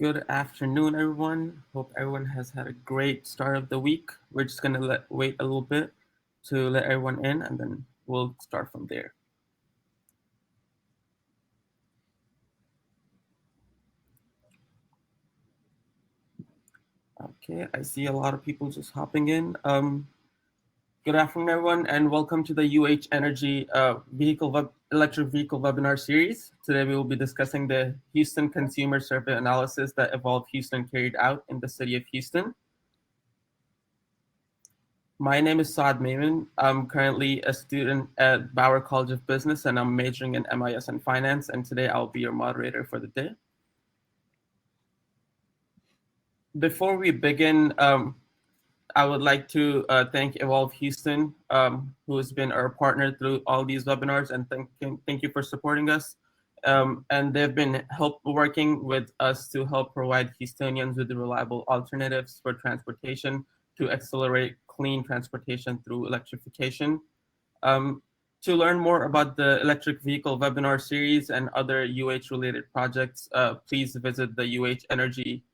Good afternoon, everyone. Hope everyone has had a great start of the week. We're just gonna wait a little bit to let everyone in, and then we'll start from there. Okay, I see a lot of people just hopping in. Good afternoon, everyone, and welcome to the Energy Electric Vehicle Webinar Series. Today, we will be discussing the Houston Consumer Survey analysis that Evolve Houston carried out in the city of Houston. My name is Saad Maiman. I'm currently a student at Bauer College of Business, and I'm majoring in MIS and Finance, and today I'll be your moderator for the day. Before we begin, I would like to thank Evolve Houston, who has been our partner through all these webinars, and thank you for supporting us. And they've been working with us to help provide Houstonians with reliable alternatives for transportation to accelerate clean transportation through electrification. To learn more about the electric vehicle webinar series and other related projects, please visit the Energy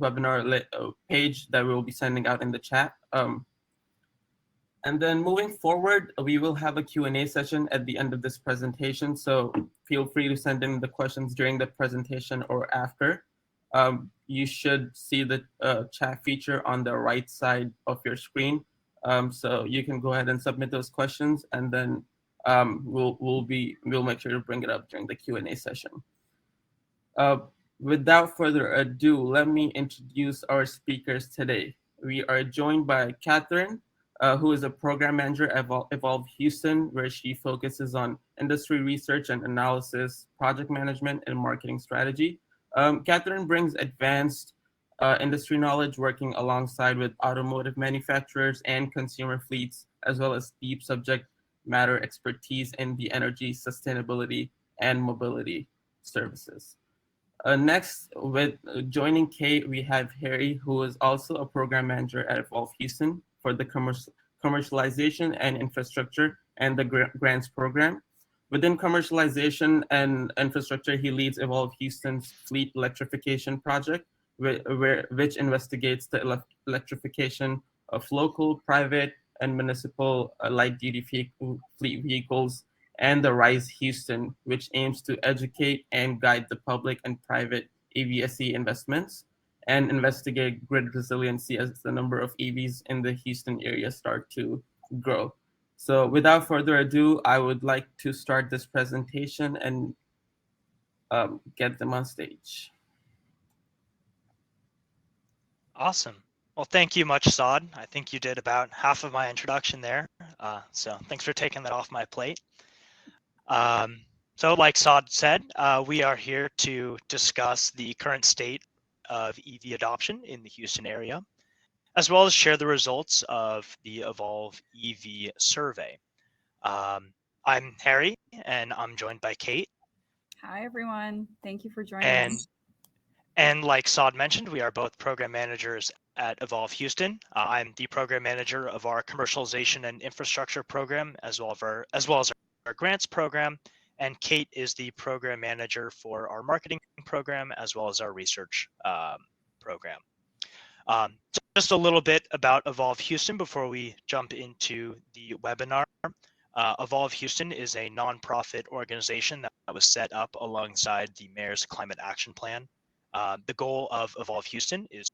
webinar page that we will be sending out in the chat. And then moving forward, we will have a Q&A session at the end of this presentation. So feel free to send in the questions during the presentation or after. You should see the chat feature on the right side of your screen. So you can go ahead and submit those questions, and then we'll make sure to bring it up during the Q&A session. Without further ado, let me introduce our speakers today. We are joined by Katheryn, who is a program manager at Evolve Houston, where she focuses on industry research and analysis, project management, and marketing strategy. Katheryn brings advanced industry knowledge, working alongside with automotive manufacturers and consumer fleets, as well as deep subject matter expertise in the energy, sustainability, and mobility services. Next, with joining Kate, we have Harry, who is also a program manager at Evolve Houston for the commercialization and infrastructure and the grants program. Within commercialization and infrastructure, he leads Evolve Houston's fleet electrification project, which investigates the electrification of local, private, and municipal light-duty fleet vehicles, and the Rise Houston, which aims to educate and guide the public and private EVSE investments and investigate grid resiliency as the number of EVs in the Houston area start to grow. So without further ado, I would like to start this presentation and get them on stage. Awesome. Well, thank you much, Saad. I think you did about half of my introduction there. So thanks for taking that off my plate. So like Saad said, we are here to discuss the current state of EV adoption in the Houston area, as well as share the results of the Evolve EV survey. I'm Harry, and I'm joined by Kate. Hi, everyone. Thank you for joining us. And like Saad mentioned, we are both program managers at Evolve Houston. I'm the program manager of our commercialization and infrastructure program, as well as our grants program, and Kate is the program manager for our marketing program, as well as our research program. Just a little bit about Evolve Houston before we jump into the webinar. Evolve Houston is a nonprofit organization that was set up alongside the Mayor's Climate Action Plan. The goal of Evolve Houston is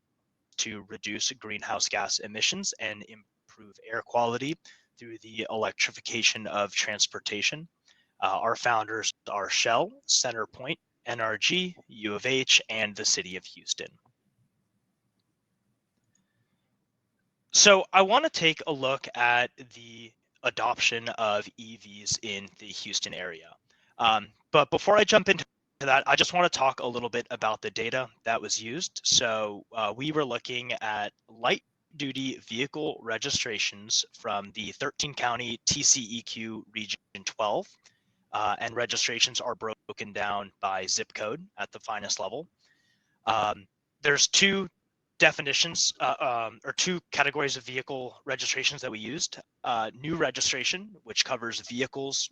to reduce greenhouse gas emissions and improve air quality through the electrification of transportation. Our founders are Shell, Centerpoint, NRG, U of H, and the City of Houston. So I want to take a look at the adoption of EVs in the Houston area. But before I jump into that, I just want to talk a little bit about the data that was used. So we were looking at light-duty vehicle registrations from the 13-county TCEQ Region 12, and registrations are broken down by zip code at the finest level. There's two definitions or two categories of vehicle registrations that we used. New registration, which covers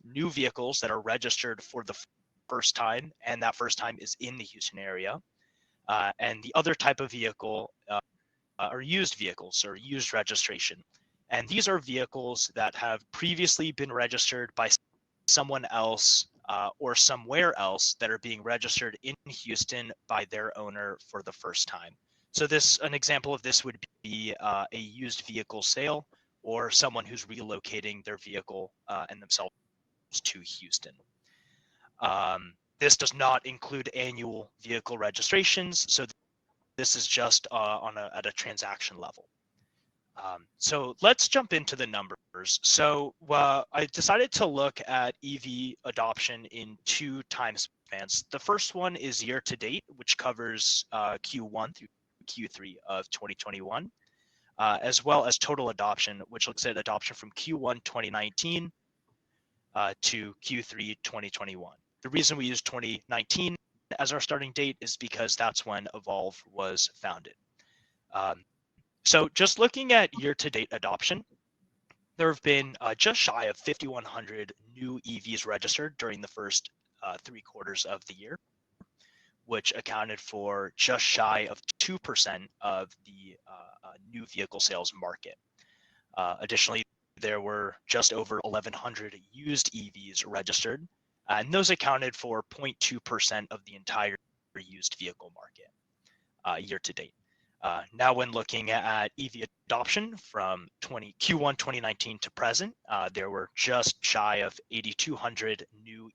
new vehicles that are registered for the first time, and that first time is in the Houston area. and the other type of vehicle are used vehicles or used registration. And these are vehicles that have previously been registered by someone else or somewhere else that are being registered in Houston by their owner for the first time. So an example of this would be a used vehicle sale or someone who's relocating their vehicle and themselves to Houston. This does not include annual vehicle registrations, so this is just at a transaction level. So let's jump into the numbers. So I decided to look at EV adoption in 2 time spans. The first one is year to date, which covers Q1 through Q3 of 2021, as well as total adoption, which looks at adoption from Q1 2019 to Q3 2021. The reason we use 2019 as our starting date is because that's when Evolve was founded. So just looking at year-to-date adoption, there have been just shy of 5,100 new EVs registered during the first 3 quarters of the year, which accounted for just shy of 2% of the new vehicle sales market. Additionally, there were just over 1,100 used EVs registered, and those accounted for 0.2% of the entire used vehicle market year to date. Now, when looking at EV adoption from Q1 2019 to present, there were just shy of 8,200 new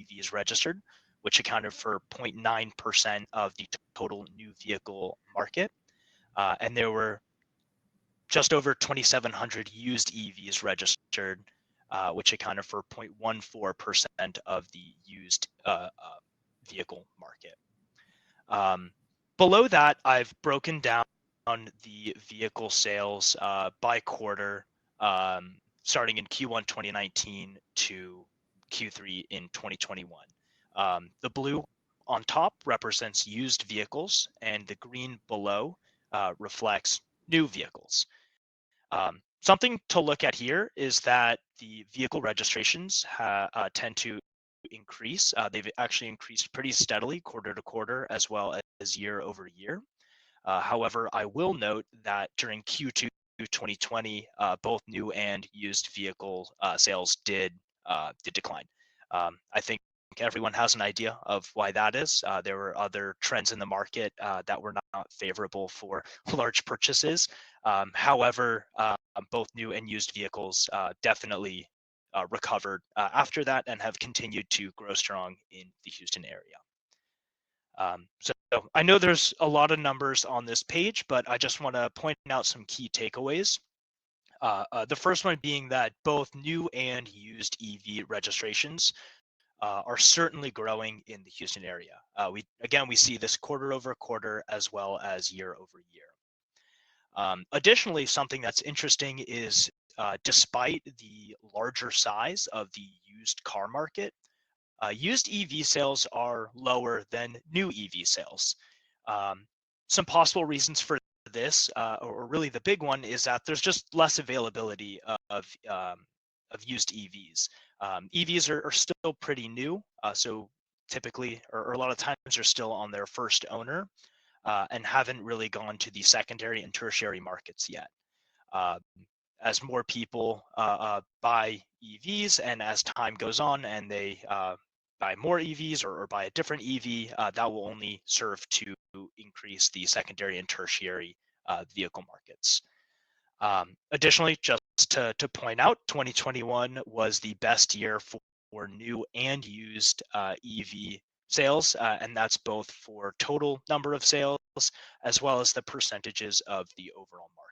EVs registered, which accounted for 0.9% of the total new vehicle market. And there were just over 2,700 used EVs registered, which accounted for 0.14% of the used vehicle market. Below that, I've broken down the vehicle sales by quarter, starting in Q1 2019 to Q3 in 2021. The blue on top represents used vehicles, and the green below reflects new vehicles. Something to look at here is that the vehicle registrations tend to increase. They've actually increased pretty steadily quarter to quarter as well as year over year. However, I will note that during Q2 2020, both new and used vehicle sales did decline. I think everyone has an idea of why that is. There were other trends in the market that were not favorable for large purchases. However, both new and used vehicles definitely recovered after that and have continued to grow strong in the Houston area. So I know there's a lot of numbers on this page, but I just want to point out some key takeaways. The first one being that both new and used EV registrations are certainly growing in the Houston area. We see this quarter over quarter as well as year over year. Additionally, something that's interesting is despite the larger size of the used car market, used EV sales are lower than new EV sales. Some possible reasons for this, or really the big one, is that there's just less availability of used EVs. EVs are still pretty new, so typically, or a lot of times, they're still on their first owner and haven't really gone to the secondary and tertiary markets yet. As more people buy EVs and as time goes on and they buy more EVs or buy a different EV, that will only serve to increase the secondary and tertiary vehicle markets. Additionally, just to point out, 2021 was the best year for new and used EV sales, and that's both for total number of sales as well as the percentages of the overall market.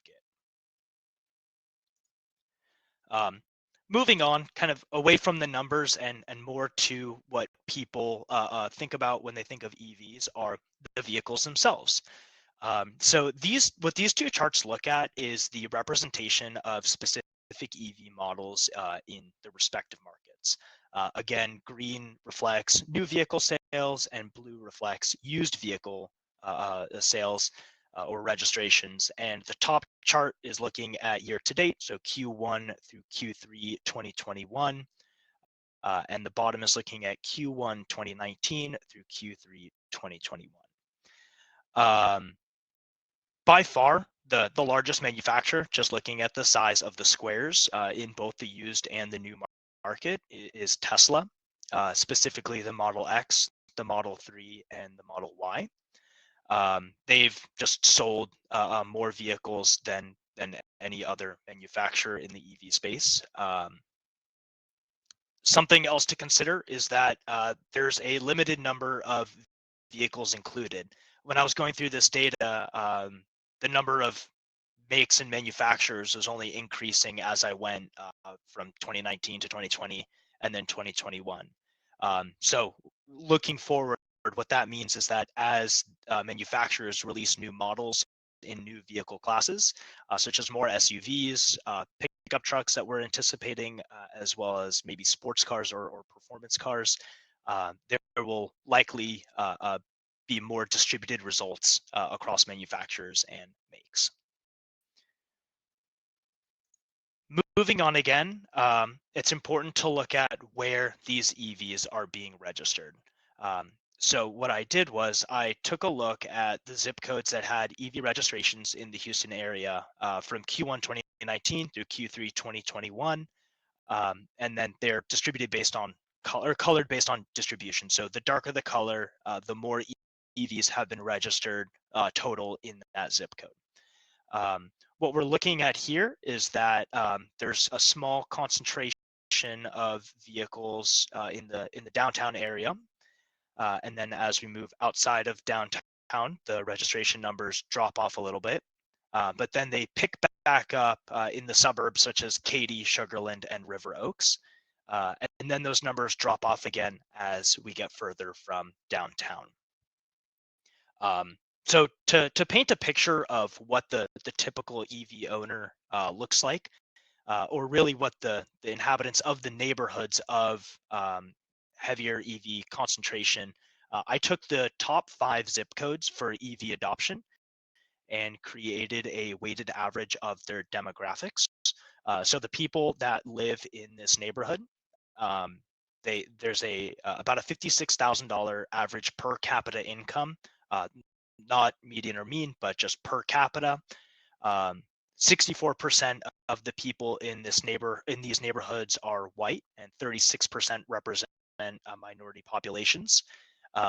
Moving on, kind of away from the numbers and more to what people think about when they think of EVs are the vehicles themselves. So what these 2 charts look at is the representation of specific EV models in the respective markets. Again, green reflects new vehicle sales and blue reflects used vehicle sales or registrations. And the top chart is looking at year to date, so Q1 through Q3 2021. And the bottom is looking at Q1 2019 through Q3 2021. By far, the largest manufacturer, just looking at the size of the squares in both the used and the new market, is Tesla, specifically the Model X, the Model 3, and the Model Y. They've just sold more vehicles than any other manufacturer in the EV space. Something else to consider is that there's a limited number of vehicles included. When I was going through this data, the number of makes and manufacturers was only increasing as I went from 2019 to 2020 and then 2021. So looking forward, what that means is that as manufacturers release new models in new vehicle classes, such as more SUVs, pickup trucks that we're anticipating, as well as maybe sports cars or performance cars, there will likely be more distributed results across manufacturers and makes. Moving on again, it's important to look at where these EVs are being registered. So what I did was I took a look at the zip codes that had EV registrations in the Houston area from Q1 2019 through Q3 2021, and then they're distributed based on colored based on distribution. So the darker the color, the more EVs have been registered total in that zip code. What we're looking at here is that there's a small concentration of vehicles in the downtown area, and then as we move outside of downtown, the registration numbers drop off a little bit, but then they pick back up in the suburbs such as Katy, Sugarland, and River Oaks, and then those numbers drop off again as we get further from downtown. So to paint a picture of what the typical EV owner looks like, or really what the inhabitants of the neighborhoods of heavier EV concentration, I took the top 5 zip codes for EV adoption and created a weighted average of their demographics. So the people that live in this neighborhood, there's about a $56,000 average per capita income, not median or mean, but just per capita. 64% of the people in these neighborhoods are white, and 36% represent minority populations.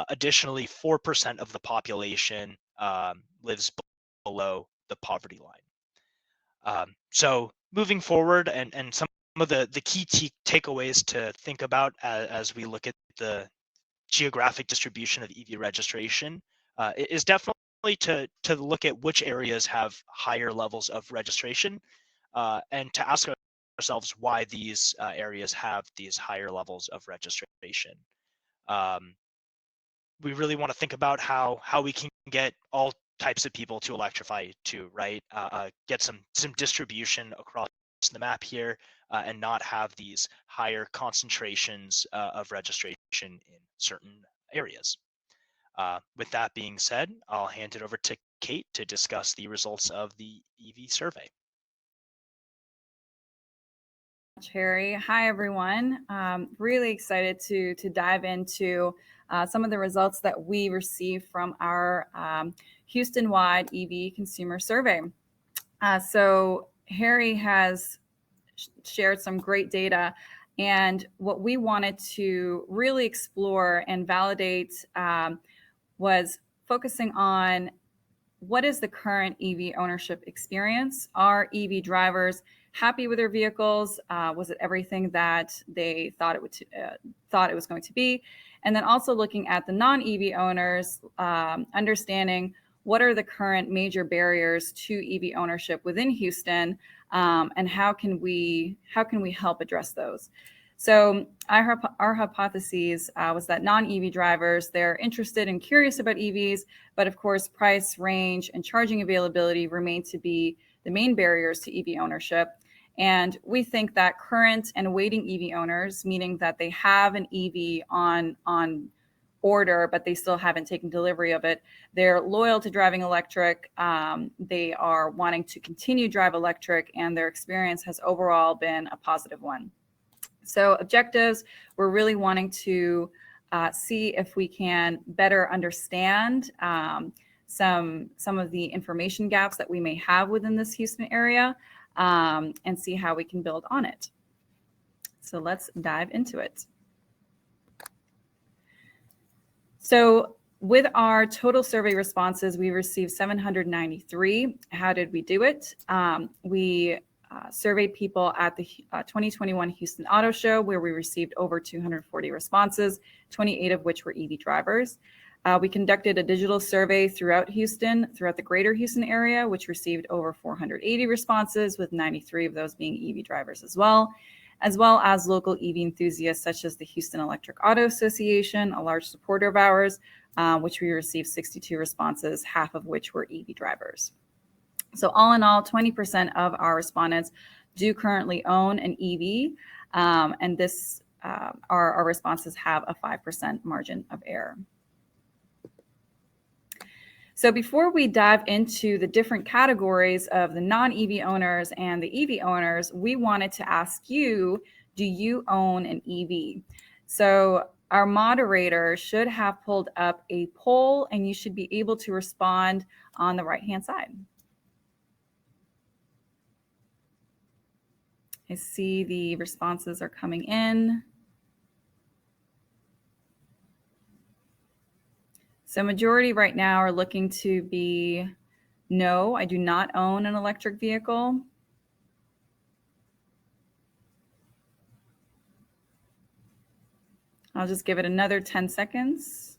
Additionally, 4% of the population lives below the poverty line. So moving forward, and some of the key takeaways to think about as we look at the geographic distribution of EV registration is definitely to look at which areas have higher levels of registration, and to ask ourselves why these areas have these higher levels of registration. We really want to think about how we can get all types of people to electrify too, right? Get some distribution across the map here, and not have these higher concentrations of registration in certain areas. With that being said, I'll hand it over to Kate to discuss the results of the EV survey. Harry. Hi, everyone. Really excited to dive into some of the results that we received from our Houston-wide EV consumer survey. So Harry has shared some great data, and what we wanted to really explore and validate was focusing on what is the current EV ownership experience? Are EV drivers happy with their vehicles? Was it everything that they thought it was going to be? And then also looking at the non-EV owners, understanding what are the current major barriers to EV ownership within Houston, and how can we help address those? So our hypothesis was that non-EV drivers, they're interested and curious about EVs, but of course, price, range, and charging availability remain to be the main barriers to EV ownership. And we think that current and awaiting EV owners, meaning that they have an EV on order, but they still haven't taken delivery of it, they're loyal to driving electric. They are wanting to continue drive electric, and their experience has overall been a positive one. So objectives, we're really wanting to see if we can better understand some of the information gaps that we may have within this Houston area, and see how we can build on it. So let's dive into it. So with our total survey responses, we received 793. How did we do it? We surveyed people at the 2021 Houston Auto Show, where we received over 240 responses, 28 of which were EV drivers. We conducted a digital survey throughout Houston, throughout the greater Houston area, which received over 480 responses, with 93 of those being EV drivers as well as local EV enthusiasts such as the Houston Electric Auto Association, a large supporter of ours, which we received 62 responses, half of which were EV drivers. So all in all, 20% of our respondents do currently own an EV, and this our responses have a 5% margin of error. So before we dive into the different categories of the non-EV owners and the EV owners, we wanted to ask you, do you own an EV? So our moderator should have pulled up a poll, and you should be able to respond on the right-hand side. I see the responses are coming in. So majority right now are looking to be, no, I do not own an electric vehicle. I'll just give it another 10 seconds.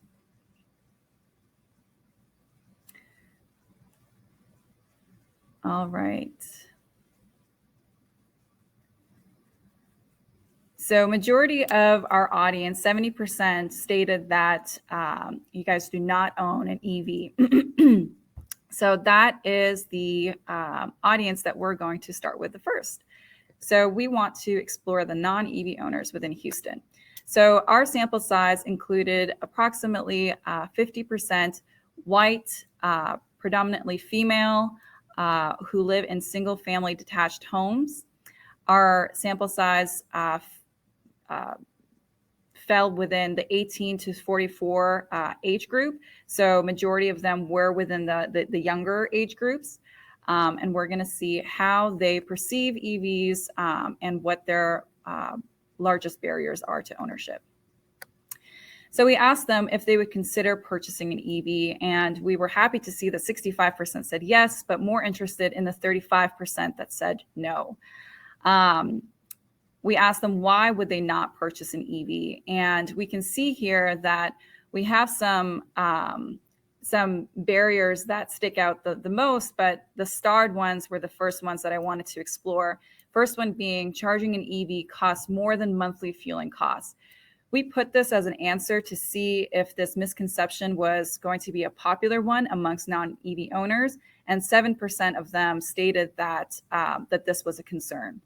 All right. So majority of our audience, 70%, stated that you guys do not own an EV. So that is the audience that we're going to start with the first. So we want to explore the non-EV owners within Houston. So our sample size included approximately 50% white, predominantly female, who live in single-family detached homes. Our sample size fell within the 18 to 44 age group. So majority of them were within the younger age groups. And we're going to see how they perceive EVs and what their largest barriers are to ownership. So we asked them if they would consider purchasing an EV, and we were happy to see that 65% said yes, but more interested in the 35% that said no. We asked them why would they not purchase an EV, and we can see here that we have some barriers that stick out the most, but the starred ones were the first ones that I wanted to explore. First one being charging an EV costs more than monthly fueling costs. We put this as an answer to see if this misconception was going to be a popular one amongst non-EV owners, and 7% of them stated that this was a concern.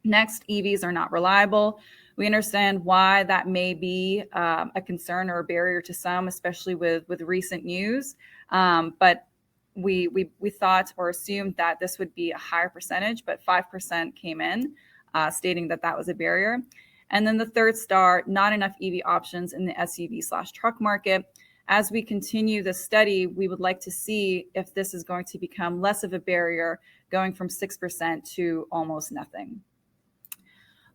Next, EVs are not reliable. We understand why that may be a concern or a barrier to some, especially with recent news. But we thought or assumed that this would be a higher percentage, but 5% came in stating that that was a barrier. And then the third star, not enough EV options in the SUV/truck market. As we continue the study, we would like to see if this is going to become less of a barrier, going from 6% to almost nothing.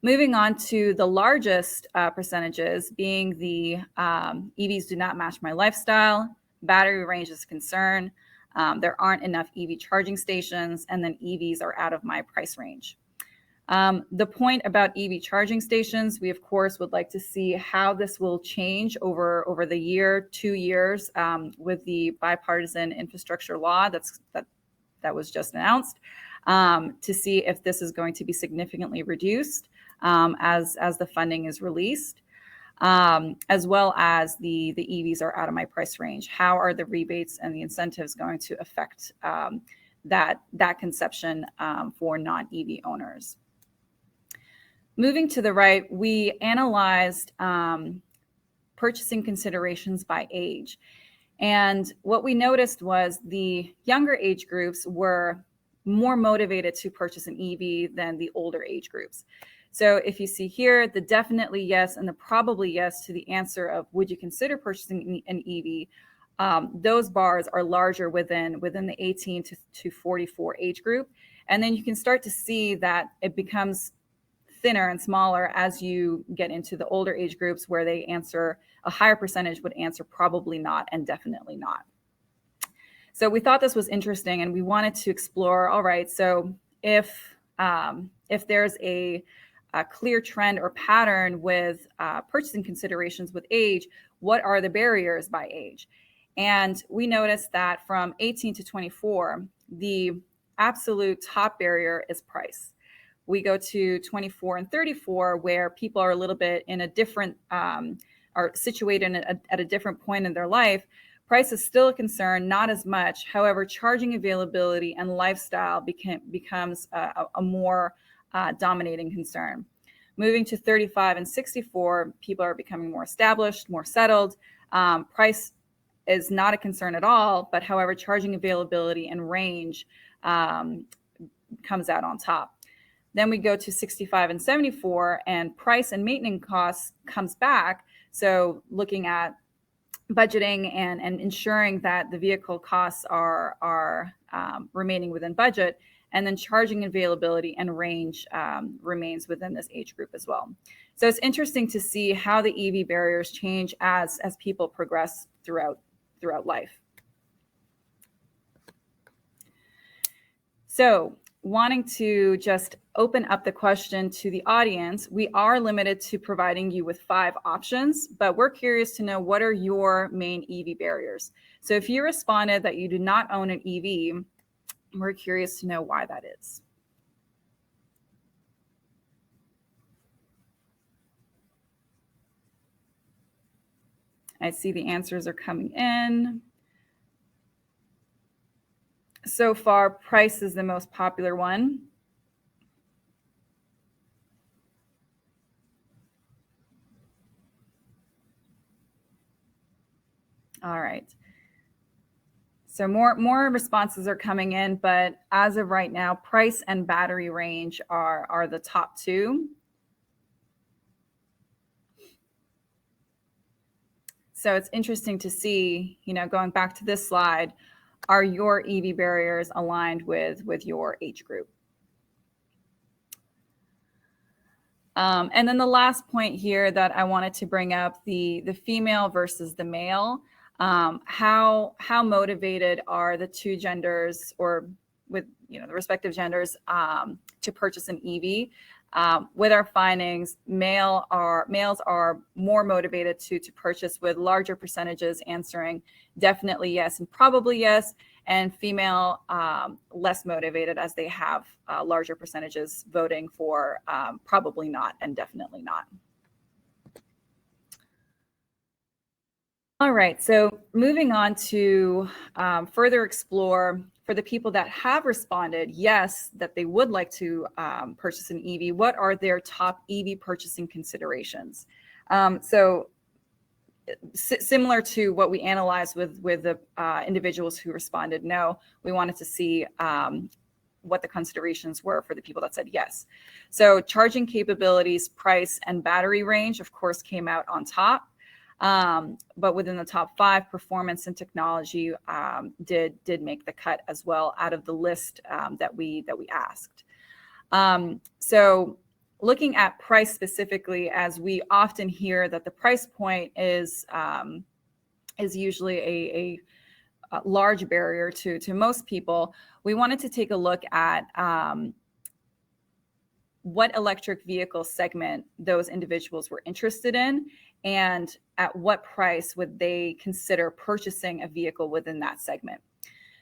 Moving on to the largest percentages, being the EVs do not match my lifestyle, battery range is a concern, there aren't enough EV charging stations, and then EVs are out of my price range. The point about EV charging stations, we of course would like to see how this will change over the year, 2 years, with the Bipartisan Infrastructure Law that was just announced, to see if this is going to be significantly reduced as the funding is released, as well as the EVs are out of my price range. How are the rebates and the incentives going to affect that conception for non-EV owners? Moving to the right, we analyzed purchasing considerations by age. And what we noticed was the younger age groups were more motivated to purchase an EV than the older age groups. So if you see here, the definitely yes and the probably yes to the answer of would you consider purchasing an EV those bars are larger within the 18 to 44 age group. And then you can start to see that it becomes thinner and smaller as you get into the older age groups, where they answer, a higher percentage would answer probably not and definitely not. So we thought this was interesting, and we wanted to explore, all right, so if there's a clear trend or pattern with purchasing considerations with age, what are the barriers by age? And we noticed that from 18 to 24, the absolute top barrier is price. We go to 24 and 34, where people are a little bit in a different, are situated at a different point in their life. Price is still a concern, not as much. However, charging availability and lifestyle becomes a more dominating concern. Moving to 35 and 64, people are becoming more established, more settled. Price is not a concern at all, but however, charging availability and range comes out on top. Then we go to 65 and 74, and price and maintenance costs comes back. So looking at budgeting and ensuring that the vehicle costs are remaining within budget, and then charging availability and range remains within this age group as well. So it's interesting to see how the EV barriers change as people progress throughout life. So wanting to just open up the question to the audience, we are limited to providing you with 5 options, but we're curious to know, what are your main EV barriers? So if you responded that you do not own an EV, we're curious to know why that is. I see the answers are coming in. So far, price is the most popular one. All right. So more responses are coming in, but as of right now, price and battery range are the top 2. So it's interesting to see, going back to this slide, are your EV barriers aligned with your age group? And then the last point here that I wanted to bring up, the female versus the male. How motivated are the two genders, or with the respective genders, to purchase an EV? With our findings, males are more motivated to purchase, with larger percentages answering definitely yes and probably yes, and female less motivated, as they have larger percentages voting for probably not and definitely not. All right, so moving on to further explore, for the people that have responded yes, that they would like to purchase an EV, what are their top EV purchasing considerations? So similar to what we analyzed with the individuals who responded no, we wanted to see what the considerations were for the people that said yes. So charging capabilities, price, and battery range, of course, came out on top. But within the top 5, performance and technology did make the cut as well out of the list that we asked. So looking at price specifically, as we often hear that the price point is usually a large barrier to most people, we wanted to take a look at what electric vehicle segment those individuals were interested in, and at what price would they consider purchasing a vehicle within that segment.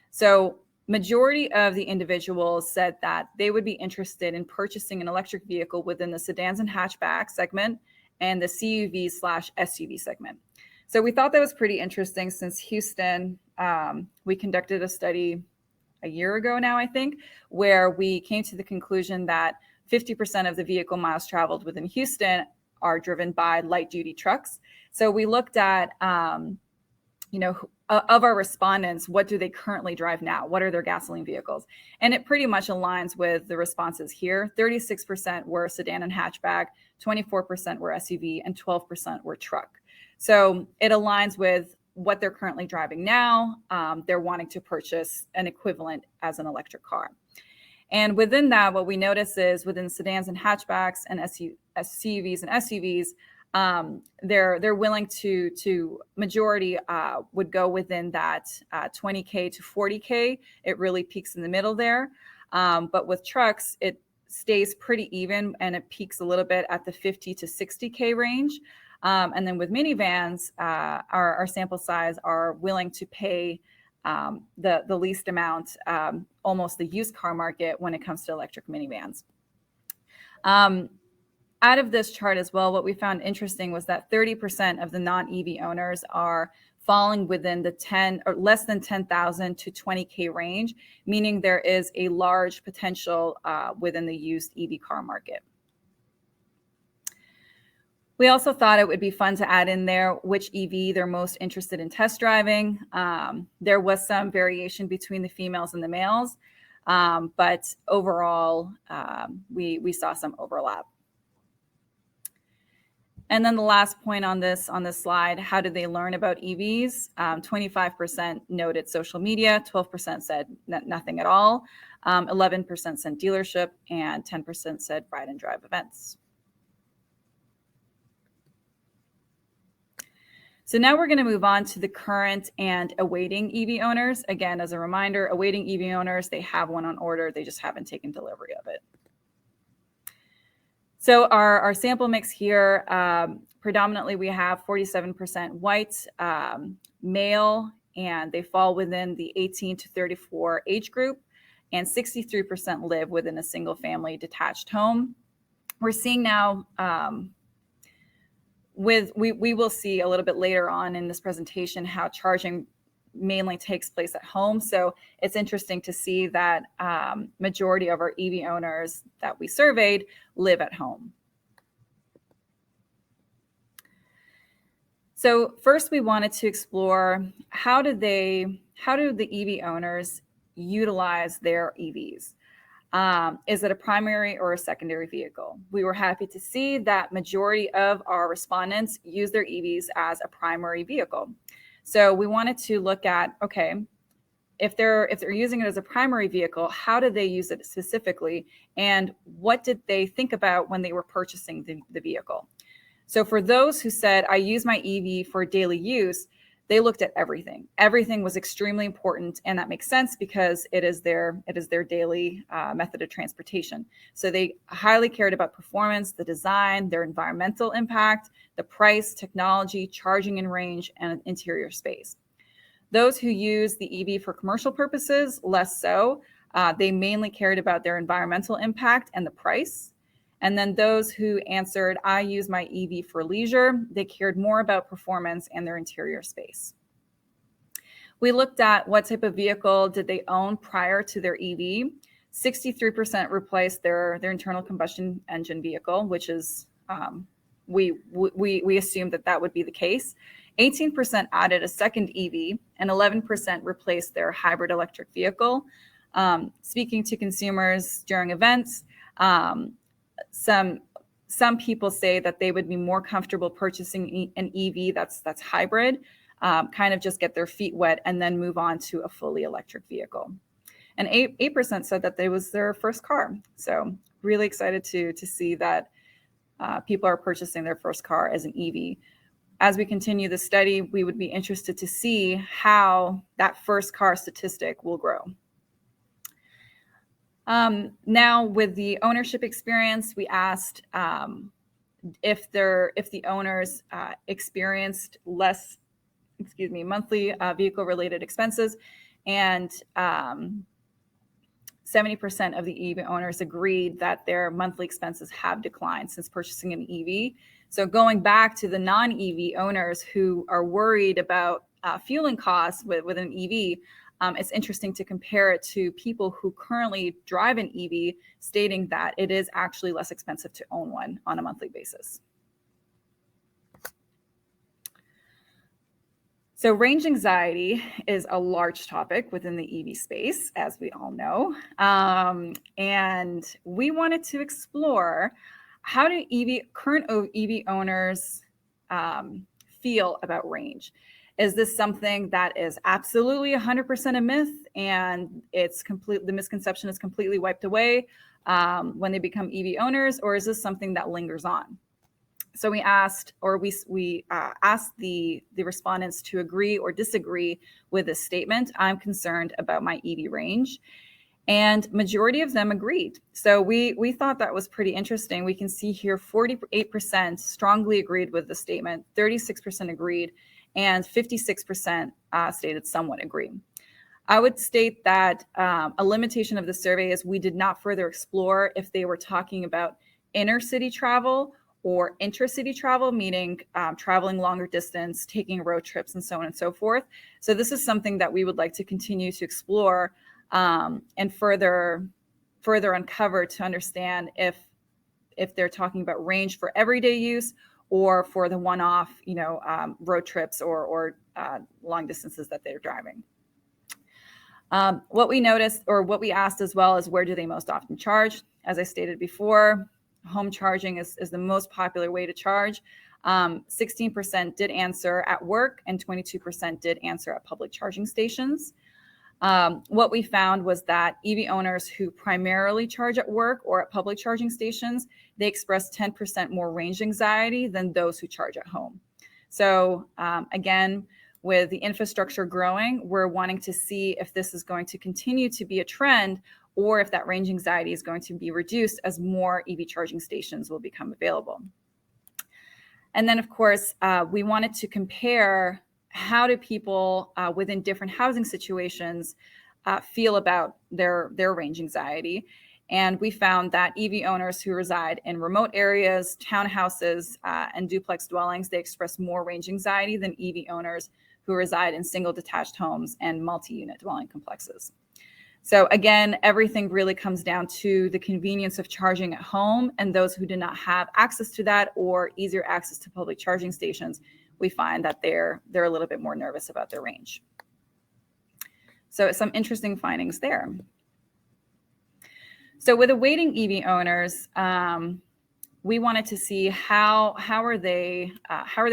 So majority of the individuals said that they would be interested in purchasing an electric vehicle within the sedans and hatchback segment and the CUV/SUV segment. So we thought that was pretty interesting, since Houston, we conducted a study a year ago now, I think, where we came to the conclusion that 50% of the vehicle miles traveled within Houston are driven by light duty trucks. So we looked at, of our respondents, what do they currently drive now? What are their gasoline vehicles? And it pretty much aligns with the responses here. 36% were sedan and hatchback, 24% were SUV, and 12% were truck. So it aligns with what they're currently driving now, they're wanting to purchase an equivalent as an electric car. And within that, what we notice is within sedans and hatchbacks and SUVs and SUVs, they're willing to majority would go within that 20K to 40K. It really peaks in the middle there. But with trucks, it stays pretty even, and it peaks a little bit at the 50 to 60K range. And then with minivans, our sample size are willing to pay the least amount, almost the used car market when it comes to electric minivans. Out of this chart as well, what we found interesting was that 30% of the non-EV owners are falling within the 10 or less than 10,000 to 20K range, meaning there is a large potential within the used EV car market. We also thought it would be fun to add in there which EV they're most interested in test driving. There was some variation between the females and the males, but overall, we saw some overlap. And then the last point on this slide, how did they learn about EVs? 25% noted social media, 12% said nothing at all, 11% said dealership, and 10% said ride and drive events. So now we're going to move on to the current and awaiting EV owners. Again, as a reminder, awaiting EV owners, they have one on order, they just haven't taken delivery of it. So our sample mix here, predominantly we have 47% white, male, and they fall within the 18 to 34 age group, and 63% live within a single family detached home. We're seeing now, we will see a little bit later on in this presentation how charging mainly takes place at home. So it's interesting to see that majority of our EV owners that we surveyed live at home. So first we wanted to explore how do the EV owners utilize their EVs? Is it a primary or a secondary vehicle? We were happy to see that majority of our respondents use their EVs as a primary vehicle. So we wanted to look at, okay, if they're using it as a primary vehicle, how did they use it specifically? And what did they think about when they were purchasing the vehicle? So for those who said, I use my EV for daily use, they looked at everything. Everything was extremely important, and that makes sense because it is their daily method of transportation. So they highly cared about performance, the design, their environmental impact, the price, technology, charging and range, and interior space. Those who use the EV for commercial purposes, less so. They mainly cared about their environmental impact and the price. And then those who answered, I use my EV for leisure, they cared more about performance and their interior space. We looked at what type of vehicle did they own prior to their EV. 63% replaced their internal combustion engine vehicle, which is, we assumed that would be the case. 18% added a second EV, and 11% replaced their hybrid electric vehicle. Speaking to consumers during events, some people say that they would be more comfortable purchasing an EV that's hybrid, kind of just get their feet wet and then move on to a fully electric vehicle. And 8% said that it was their first car. So really excited to see that people are purchasing their first car as an EV. As we continue the study, we would be interested to see how that first car statistic will grow. Now with the ownership experience, we asked if the owners experienced less, monthly vehicle-related expenses, and 70% of the EV owners agreed that their monthly expenses have declined since purchasing an EV. So going back to the non-EV owners who are worried about fueling costs with an EV, it's interesting to compare it to people who currently drive an EV, stating that it is actually less expensive to own one on a monthly basis. So range anxiety is a large topic within the EV space, as we all know. And we wanted to explore how do current EV owners feel about range. Is this something that is absolutely 100% a myth and the misconception is completely wiped away when they become EV owners, or is this something that lingers on? So we asked the respondents to agree or disagree with this statement. I'm concerned about my EV range. And majority of them agreed. So we thought that was pretty interesting. We can see here 48% strongly agreed with the statement, 36% agreed, and 56% stated somewhat agree. I would state that a limitation of the survey is we did not further explore if they were talking about inner city travel or intracity travel, meaning traveling longer distance, taking road trips, and so on and so forth. So this is something that we would like to continue to explore and further uncover to understand if they're talking about range for everyday use or for the one-off, road trips or long distances that they're driving. What we noticed, or what we asked as well, is where do they most often charge? As I stated before, home charging is the most popular way to charge. 16% did answer at work and 22% did answer at public charging stations. What we found was that EV owners who primarily charge at work or at public charging stations, they express 10% more range anxiety than those who charge at home. So again, with the infrastructure growing, we're wanting to see if this is going to continue to be a trend or if that range anxiety is going to be reduced as more EV charging stations will become available. And then, of course, we wanted to compare how do people within different housing situations feel about their range anxiety. And we found that EV owners who reside in remote areas, townhouses, and duplex dwellings, they express more range anxiety than EV owners who reside in single detached homes and multi-unit dwelling complexes. So again, everything really comes down to the convenience of charging at home, and those who do not have access to that or easier access to public charging stations, we find that they're a little bit more nervous about their range. So some interesting findings there. So with awaiting EV owners, we wanted to see how are they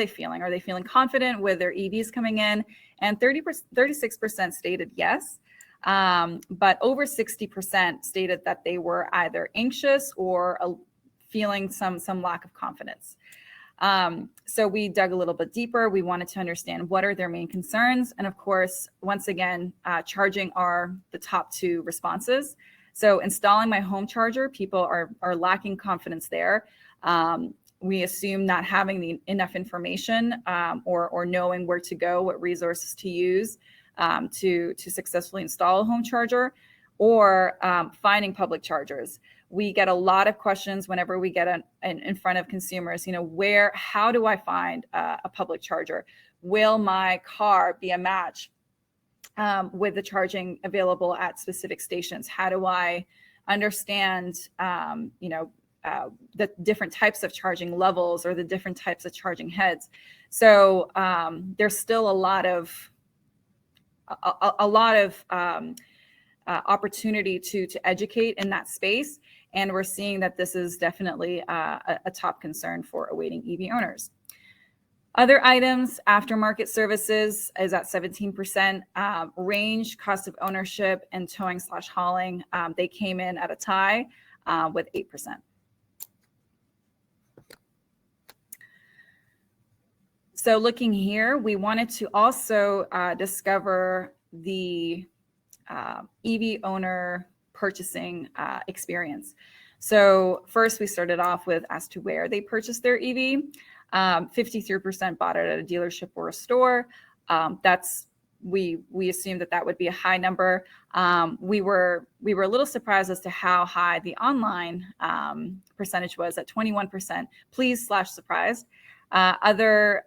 feeling? Are they feeling confident with their EVs coming in? And 36% stated yes, but over 60% stated that they were either anxious or feeling some lack of confidence. So we dug a little bit deeper. We wanted to understand what are their main concerns. And of course, once again, charging are the top two responses. So installing my home charger, people are lacking confidence there. We assume not having enough information or knowing where to go, what resources to use to successfully install a home charger, or finding public chargers. We get a lot of questions whenever we get in front of consumers, how do I find a public charger? Will my car be a match with the charging available at specific stations? How do I understand, the different types of charging levels or the different types of charging heads? So there's still a lot of opportunity to educate in that space. And we're seeing that this is definitely a top concern for awaiting EV owners. Other items, aftermarket services is at 17%. Range, cost of ownership, and towing/hauling, they came in at a tie with 8%. So looking here, we wanted to also discover the EV owner purchasing experience. So first we started off with as to where they purchased their EV. 53% bought it at a dealership or a store. We assumed that would be a high number. We were a little surprised as to how high the online percentage was at 21%. Pleased/surprised. Other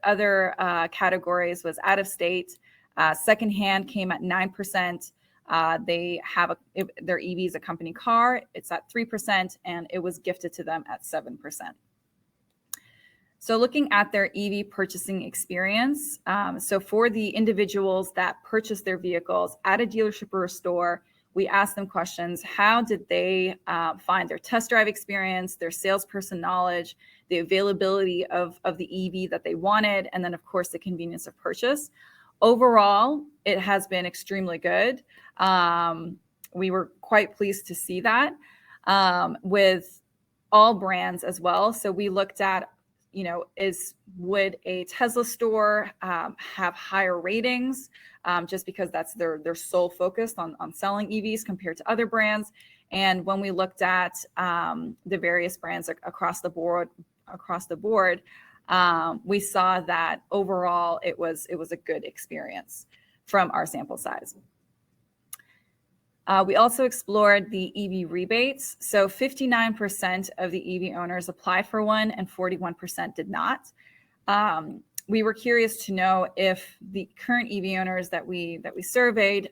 categories was out of state. Secondhand came at 9%. They have their EV is a company car. It's at 3%, and it was gifted to them at 7%. So looking at their EV purchasing experience, so for the individuals that purchase their vehicles at a dealership or a store, we asked them questions. How did they find their test drive experience, their salesperson knowledge, the availability of the EV that they wanted, and then, of course, the convenience of purchase? Overall, it has been extremely good. We were quite pleased to see that with all brands as well. So we looked at, would a Tesla store have higher ratings just because that's their sole focus on selling EVs compared to other brands? And when we looked at the various brands across the board, we saw that overall it was a good experience from our sample size. We also explored the EV rebates. So 59% of the EV owners applied for one and 41% did not. We were curious to know if the current EV owners that we surveyed,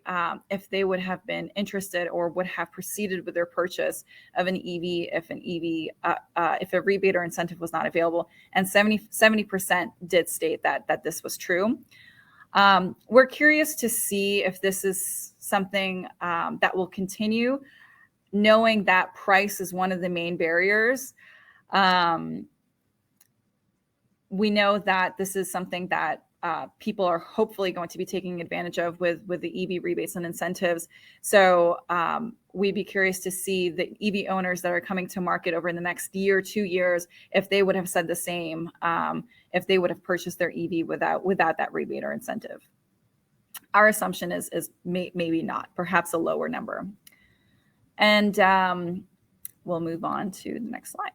if they would have been interested or would have proceeded with their purchase of an EV if a rebate or incentive was not available, and 70% did state that this was true. We're curious to see if this is something that will continue, knowing that price is one of the main barriers. We know that this is something that people are hopefully going to be taking advantage of with the EV rebates and incentives. So we'd be curious to see the EV owners that are coming to market over the next year, 2 years, if they would have said the same, if they would have purchased their EV without that rebate or incentive. Our assumption is maybe not, perhaps a lower number. And we'll move on to the next slide.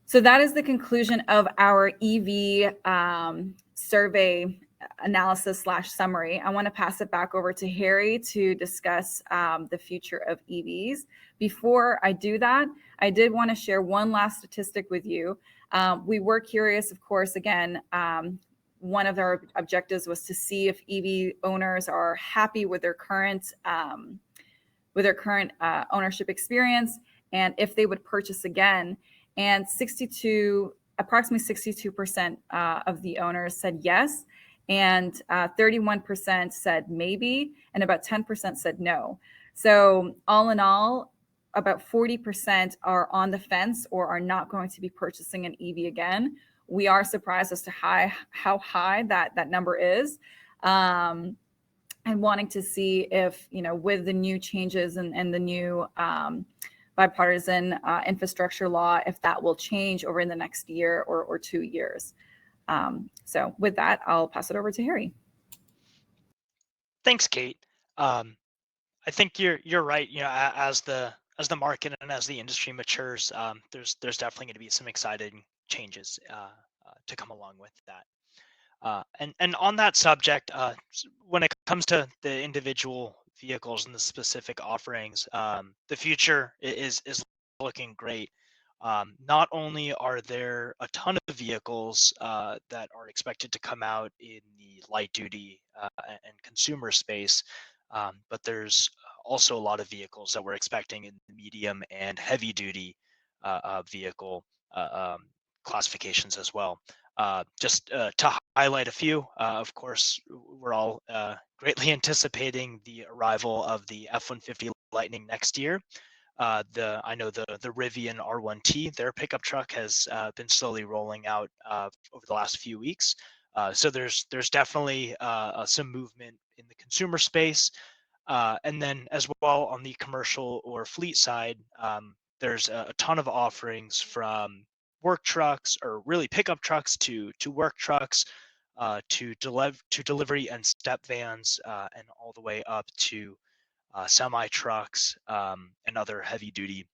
So that is the conclusion of our EV survey analysis / summary. I want to pass it back over to Harry to discuss the future of EVs. Before I do that, I did want to share one last statistic with you. We were curious, of course, again, one of our objectives was to see if EV owners are happy with their current ownership experience and if they would purchase again. And approximately 62% of the owners said yes, and 31% said maybe, and about 10% said no. So all in all, about 40% are on the fence or are not going to be purchasing an EV again. We are surprised as to how high that number is, and wanting to see if, with the new changes and the new bipartisan infrastructure law, if that will change over in the next year or 2 years. So with that, I'll pass it over to Harry. Thanks, Kate. I think you're right. As the market and as the industry matures, there's definitely going to be some exciting changes to come along with that. And on that subject, when it comes to the individual vehicles and the specific offerings, the future is looking great. Not only are there a ton of vehicles that are expected to come out in the light duty and consumer space, but there's also a lot of vehicles that we're expecting in the medium and heavy duty vehicle classifications as well. Just to highlight a few, of course, we're all greatly anticipating the arrival of the F-150 Lightning next year. I know the Rivian R1T, their pickup truck, has been slowly rolling out over the last few weeks. So there's definitely some movement in the consumer space. And then as well on the commercial or fleet side, there's a ton of offerings from work trucks, or really pickup trucks, to work trucks, to delivery and step vans, and all the way up to semi trucks and other heavy duty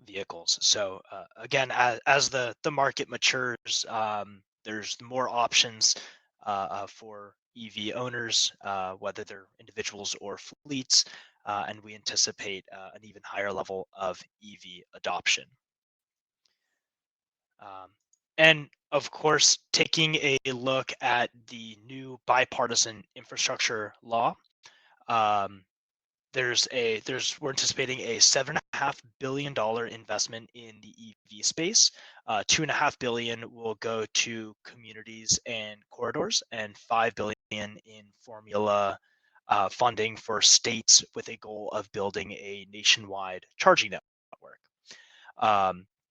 vehicles. So again, as the market matures, there's more options for EV owners, whether they're individuals or fleets, and we anticipate an even higher level of EV adoption. And of course, taking a look at the new Bipartisan Infrastructure Law, we're anticipating a $7.5 billion investment in the EV space. $2.5 billion will go to communities and corridors, and $5 billion in formula funding for states with a goal of building a nationwide charging network.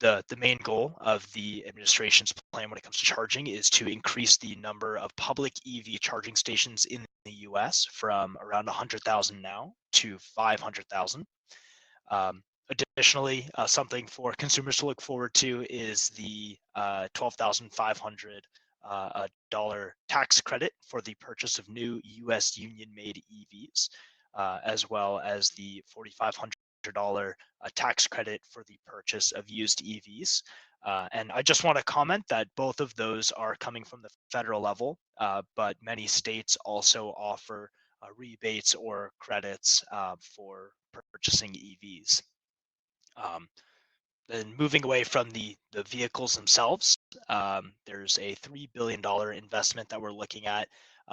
the main goal of the administration's plan when it comes to charging is to increase the number of public EV charging stations in the US from around 100,000 now to 500,000. Additionally, something for consumers to look forward to is the $12,500 tax credit for the purchase of new U.S. union-made EVs, as well as the $4,500 tax credit for the purchase of used EVs. And I just want to comment that both of those are coming from the federal level, but many states also offer rebates or credits for purchasing EVs. Then moving away from the vehicles themselves, there's a $3 billion investment that we're looking at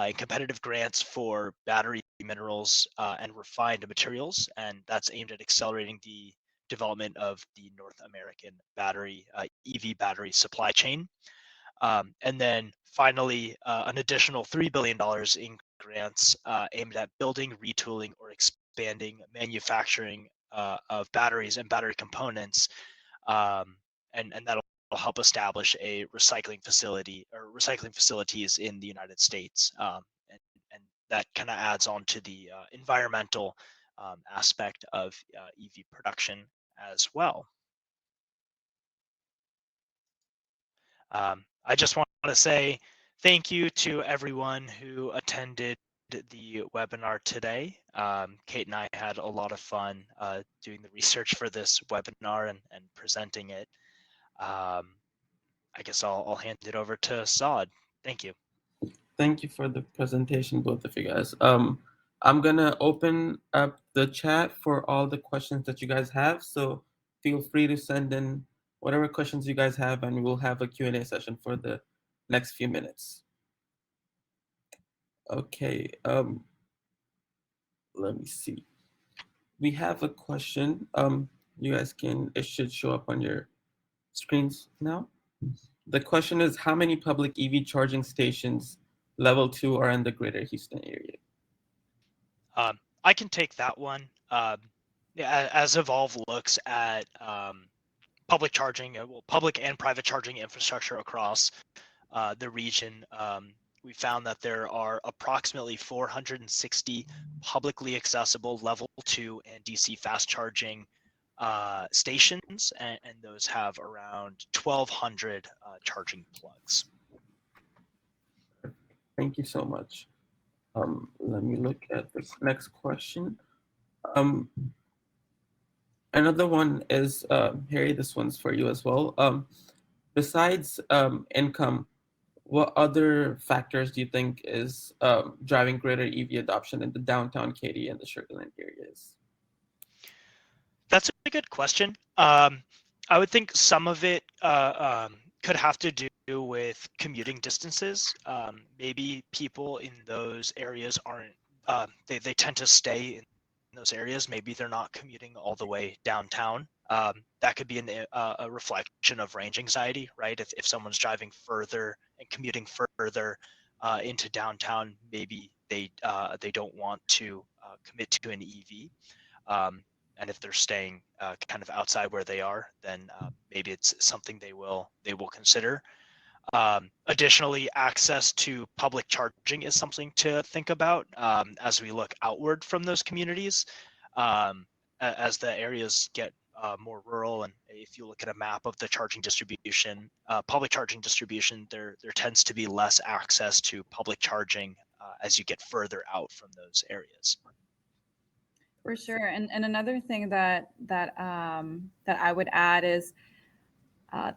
in competitive grants for battery minerals and refined materials, and that's aimed at accelerating the development of the North American battery EV battery supply chain. And then finally, an additional $3 billion in grants aimed at building, retooling, or expanding manufacturing of batteries and battery components, and that'll help establish a recycling facility or recycling facilities in the United States, and that kind of adds on to the environmental aspect of EV production as well. I just want to say thank you to everyone who attended the webinar today. Kate and I had a lot of fun doing the research for this webinar and presenting it. I guess I'll hand it over to Saad. Thank you. Thank you for the presentation, both of you guys. I'm gonna open up the chat for all the questions that you guys have. So feel free to send in whatever questions you guys have, and we'll have a Q&A session for the next few minutes. Okay, let me see. We have a question. You guys it should show up on your screens now. The question is, how many public EV charging stations level 2 are in the greater Houston area? I can take that one. As Evolve looks at public charging, public and private charging infrastructure across the region, we found that there are approximately 460 publicly accessible level 2 and DC fast charging stations, and those have around 1,200 charging plugs. Thank you so much. Let me look at this next question. Another one is, Harry, this one's for you as well. Besides income, what other factors do you think is driving greater EV adoption in the downtown Katy and the Sugar Land areas? That's a good question. I would think some of it could have to do with commuting distances. Maybe people in those areas aren't, they tend to stay in those areas. Maybe they're not commuting all the way downtown. That could be a reflection of range anxiety, right? If someone's driving further and commuting further into downtown, maybe they don't want to commit to an EV. And if they're staying kind of outside where they are, then maybe it's something they will consider. Additionally, access to public charging is something to think about as we look outward from those communities. As the areas get more rural, and if you look at a map of the charging distribution, public charging distribution, there tends to be less access to public charging as you get further out from those areas. For sure, and another thing that I would add is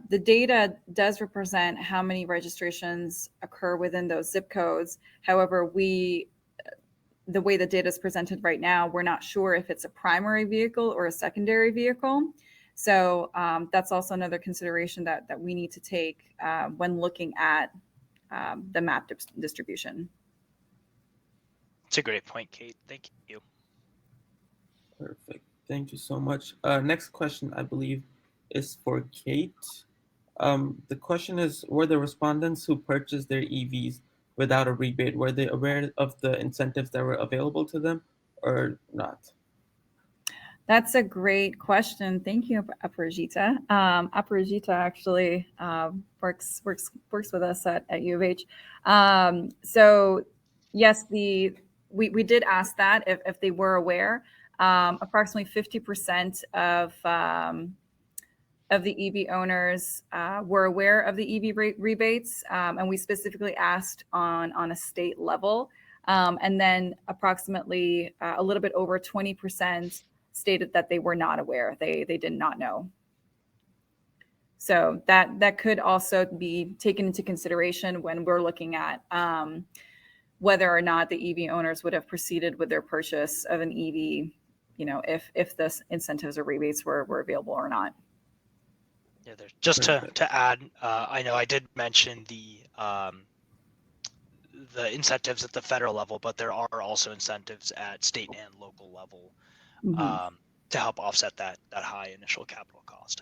the data does represent how many registrations occur within those zip codes. However, the way the data is presented right now, we're not sure if it's a primary vehicle or a secondary vehicle. So that's also another consideration that we need to take when looking at the map distribution. That's a great point, Kate. Thank you. Perfect. Thank you so much. Next question, I believe, is for Kate. The question is, were the respondents who purchased their EVs without a rebate, were they aware of the incentives that were available to them or not? That's a great question. Thank you, Aparajita. Aparajita actually works with us at U of H. So yes, we did ask that if they were aware. Approximately 50% of the EV owners were aware of the EV rebates, and we specifically asked on a state level. And then approximately a little bit over 20% stated that they were not aware. They did not know. So that could also be taken into consideration when we're looking at whether or not the EV owners would have proceeded with their purchase of an EV, if the incentives or rebates were available or not. Yeah, just to add, I know I did mention the incentives at the federal level, but there are also incentives at state and local level to help offset that high initial capital cost.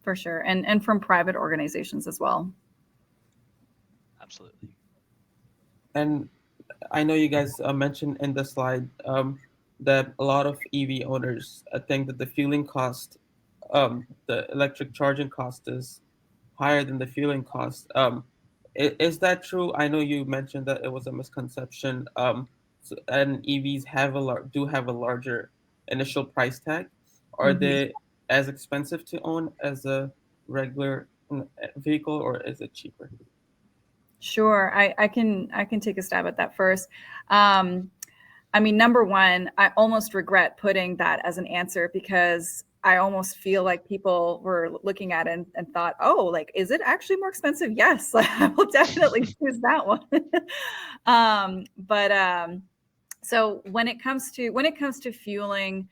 For sure, and from private organizations as well. Absolutely. And I know you guys mentioned in the slide that a lot of EV owners think that the fueling cost, the electric charging cost, is higher than the fueling cost. Is that true? I know you mentioned that it was a misconception. And EVs do have a larger initial price tag. Are they as expensive to own as a regular vehicle, or is it cheaper? Sure, I can take a stab at that first. I mean, number one, I almost regret putting that as an answer because I almost feel like people were looking at it and thought, oh, like, is it actually more expensive? Yes, I will definitely choose that one. So when it comes to fueling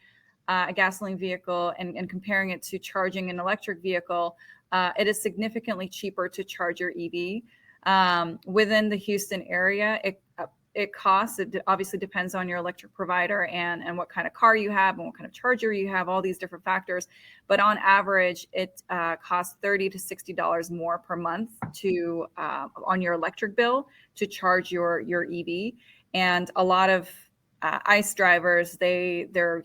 a gasoline vehicle and comparing it to charging an electric vehicle, it is significantly cheaper to charge your EV. Within the Houston area, it costs. It obviously depends on your electric provider and what kind of car you have and what kind of charger you have, all these different factors. But on average, it costs $30 to $60 more per month on your electric bill to charge your EV. And a lot of ICE drivers, they're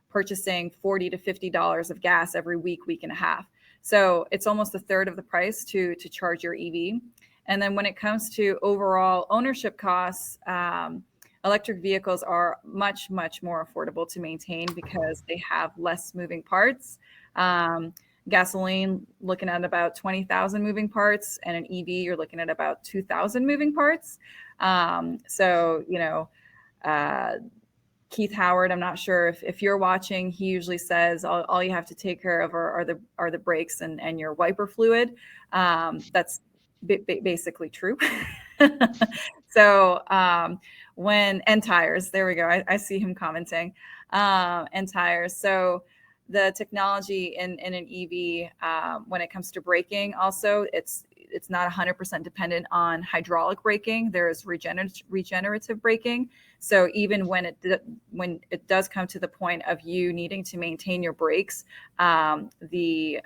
purchasing $40 to $50 of gas every week and a half. So it's almost a third of the price to charge your EV. And then when it comes to overall ownership costs, electric vehicles are much, much more affordable to maintain because they have less moving parts. Gasoline, looking at about 20,000 moving parts, and an EV, you're looking at about 2,000 moving parts. Keith Howard, I'm not sure if you're watching, he usually says all you have to take care of are the brakes and your wiper fluid. That's basically true. So and tires, there we go. I see him commenting, and tires. So the technology in an EV, when it comes to braking, also it's not 100% dependent on hydraulic braking. There's regenerative braking. So even when it does come to the point of you needing to maintain your brakes, the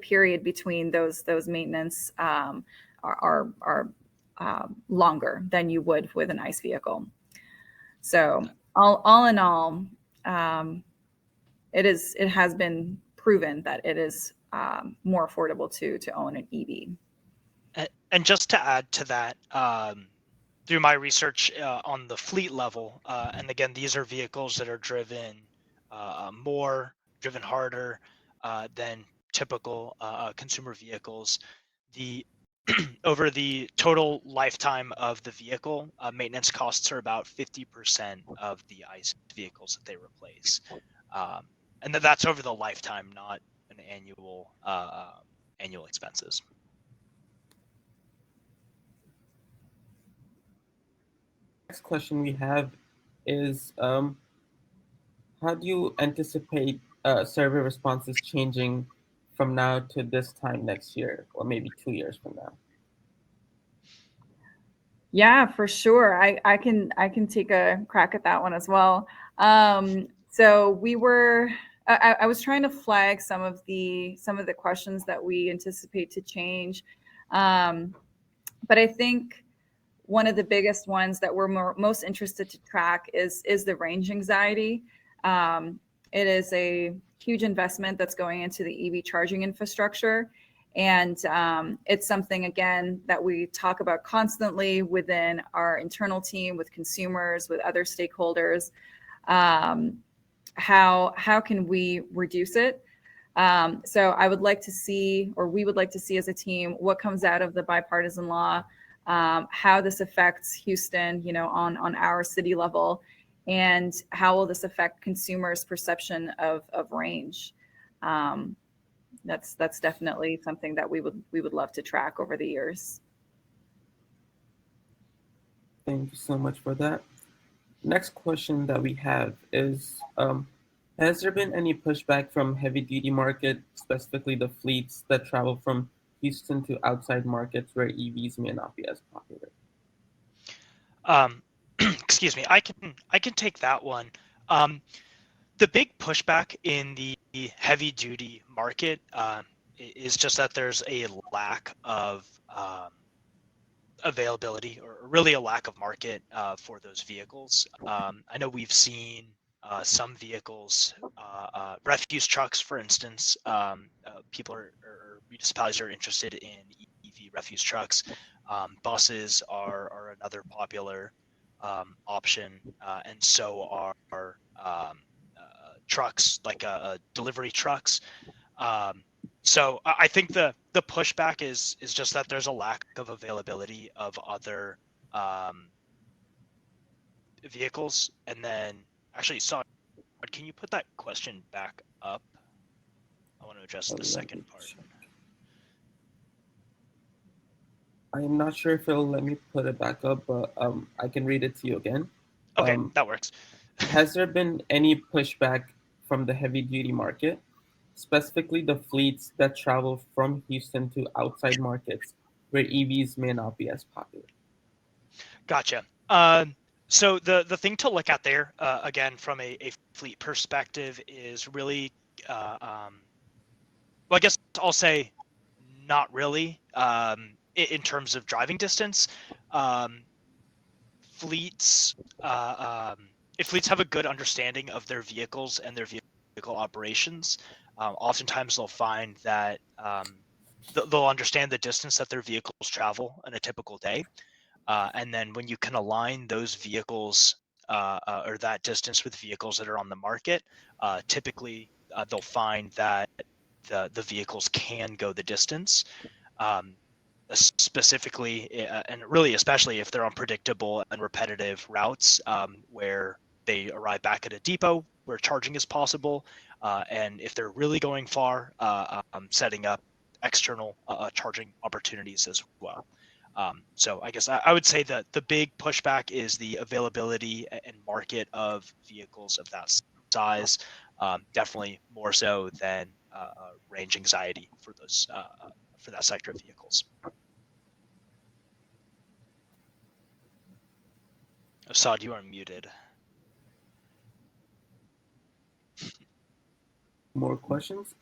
period between those maintenance are longer than you would with an ICE vehicle. So all in all, it has been proven that it is more affordable to own an EV. And just to add to that, through my research on the fleet level, and again, these are vehicles that are driven harder than typical consumer vehicles. Over the total lifetime of the vehicle, maintenance costs are about 50% of the ICE vehicles that they replace, and that's over the lifetime, not an annual expenses. Next question we have is, how do you anticipate survey responses changing from now to this time next year, or maybe 2 years from now? Yeah, for sure. I can take a crack at that one as well. So I was trying to flag some of the questions that we anticipate to change, but I think one of the biggest ones that we're most interested to track is the range anxiety. It is a huge investment that's going into the EV charging infrastructure. And it's something, again, that we talk about constantly within our internal team, with consumers, with other stakeholders. How can we reduce it? So I would like to see, or we would like to see as a team, what comes out of the bipartisan law, how this affects Houston, on our city level, and how will this affect consumers' perception of range. That's definitely something that we would love to track over the years. Thank you so much for that. Next question that we have is, has there been any pushback from heavy-duty market, specifically the fleets that travel from Houston to outside markets where EVs may not be as popular? Excuse me, I can take that one. The big pushback in the heavy duty market is just that there's a lack of availability, or really a lack of market for those vehicles. I know we've seen some vehicles, refuse trucks, for instance. People or municipalities are interested in EV refuse trucks. Buses are another popular option, and so are trucks, like delivery trucks. So I think the pushback is just that there's a lack of availability of other vehicles. And then, actually, Saad, can you put that question back up? I want to address the second part. I am not sure if it'll let me put it back up, but I can read it to you again. Okay, that works. Has there been any pushback from the heavy-duty market, specifically the fleets that travel from Houston to outside markets where EVs may not be as popular? Gotcha. So the thing to look at there, again, from a fleet perspective, is really, well, I guess I'll say not really, in terms of driving distance. Fleets, if fleets have a good understanding of their vehicles and their vehicle operations, oftentimes they'll find that they'll understand the distance that their vehicles travel in a typical day. And then when you can align those vehicles or that distance with vehicles that are on the market, typically they'll find that the vehicles can go the distance. Specifically, and really especially if they're on predictable and repetitive routes, where they arrive back at a depot where charging is possible, and if they're really going far, setting up external charging opportunities as well. So I guess I would say that the big pushback is the availability and market of vehicles of that size, definitely more so than range anxiety for those for that sector of vehicles. Saad, you are muted. More questions?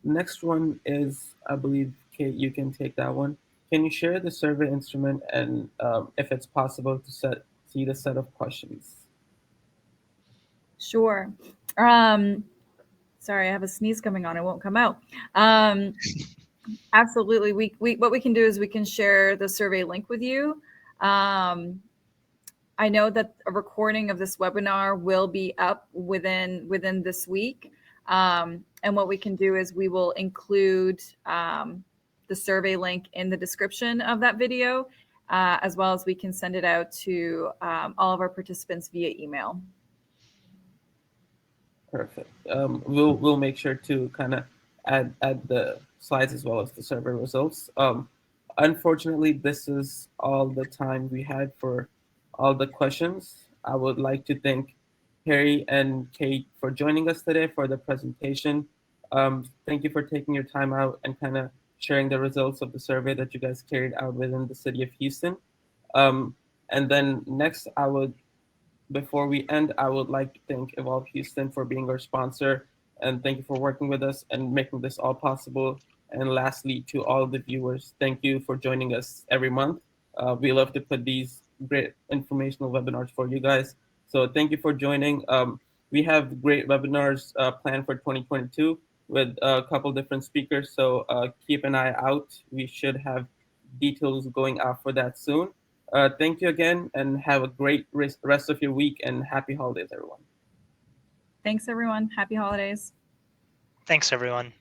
Next one is, I believe, Kate, you can take that one. Can you share the survey instrument and if it's possible to see the set of questions? Sure. Sorry, I have a sneeze coming on. It won't come out. Absolutely. We what we can do is we can share the survey link with you. I know that a recording of this webinar will be up within this week. And what we can do is we will include the survey link in the description of that video, as well as we can send it out to all of our participants via email. Perfect. We'll make sure to kind of add the slides as well as the survey results. Unfortunately, this is all the time we had for all the questions. I would like to thank Harry and Kate for joining us today for the presentation. Thank you for taking your time out and kind of sharing the results of the survey that you guys carried out within the city of Houston. And then next, before we end, I would like to thank Evolve Houston for being our sponsor, and thank you for working with us and making this all possible. And lastly, to all the viewers, thank you for joining us every month. We love to put these great informational webinars for you guys. So thank you for joining. We have great webinars planned for 2022 with a couple different speakers. So keep an eye out. We should have details going out for that soon. Thank you again, and have a great rest of your week, and happy holidays, everyone. Thanks, everyone. Happy holidays. Thanks, everyone.